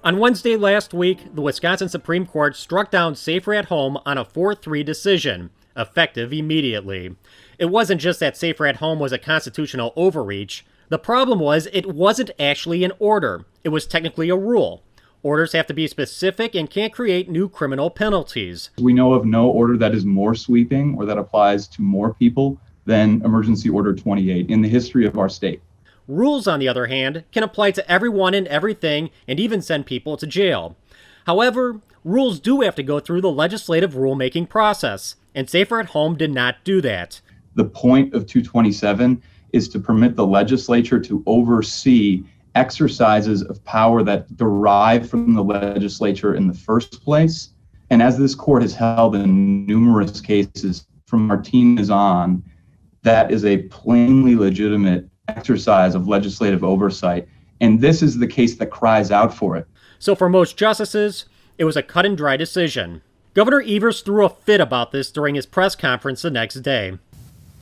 On Wednesday last week, the Wisconsin Supreme Court struck down Safer at Home on a 4-3 decision, effective immediately. It wasn't just that Safer at Home was a constitutional overreach. The problem was it wasn't actually an order. It was technically a rule. Orders have to be specific and can't create new criminal penalties. We know of no order that is more sweeping or that applies to more people than Emergency Order 28 in the history of our state. Rules, on the other hand, can apply to everyone and everything and even send people to jail. However, rules do have to go through the legislative rulemaking process, and Safer at Home did not do that. The point of 227 is to permit the legislature to oversee exercises of power that derive from the legislature in the first place. And as this court has held in numerous cases from Martinez on, that is a plainly legitimate exercise of legislative oversight. And this is the case that cries out for it. So for most justices, it was a cut and dry decision. Governor Evers threw a fit about this during his press conference the next day.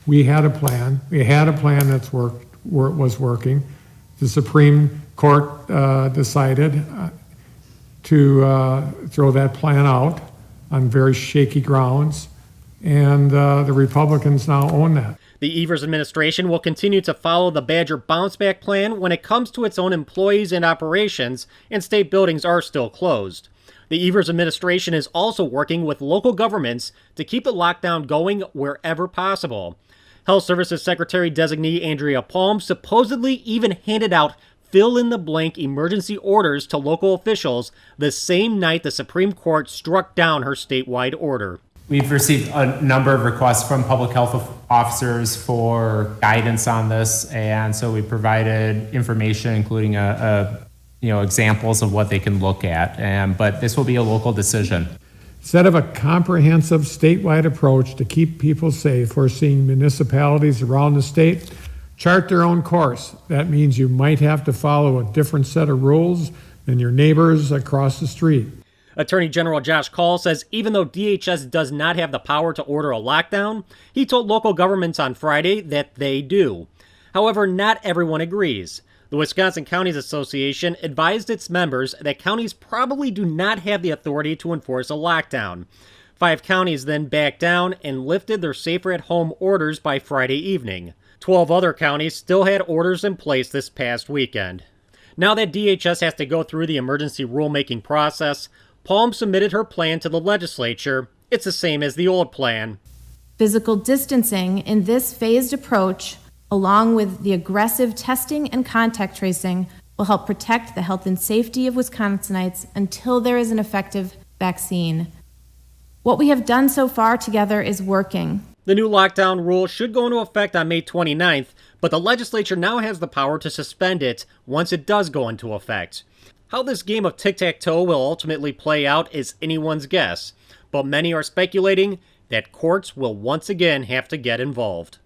We had a plan. We had a plan that was working. The Supreme Court decided to throw that plan out on very shaky grounds, and the Republicans now own that. The Evers administration will continue to follow the Badger bounce back plan when it comes to its own employees and operations, and state buildings are still closed. The Evers administration is also working with local governments to keep the lockdown going wherever possible. Health Services Secretary-designee Andrea Palm supposedly even handed out fill-in-the-blank emergency orders to local officials the same night the Supreme Court struck down her statewide order. We've received a number of requests from public health officers for guidance on this, and so we provided information, including examples of what they can look at. But this will be a local decision. Instead of a comprehensive statewide approach to keep people safe, we're seeing municipalities around the state chart their own course. That means you might have to follow a different set of rules than your neighbors across the street. Attorney General Josh Kaul says even though DHS does not have the power to order a lockdown, he told local governments on Friday that they do. However, not everyone agrees. The Wisconsin Counties Association advised its members that counties probably do not have the authority to enforce a lockdown. 5 counties then backed down and lifted their safer-at-home orders by Friday evening. 12 other counties still had orders in place this past weekend. Now that DHS has to go through the emergency rulemaking process, Palm submitted her plan to the legislature. It's the same as the old plan. Physical distancing in this phased approach, along with the aggressive testing and contact tracing, will help protect the health and safety of Wisconsinites until there is an effective vaccine. What we have done so far together is working. The new lockdown rule should go into effect on May 29th, but the legislature now has the power to suspend it once it does go into effect. How this game of tic-tac-toe will ultimately play out is anyone's guess, but many are speculating that courts will once again have to get involved.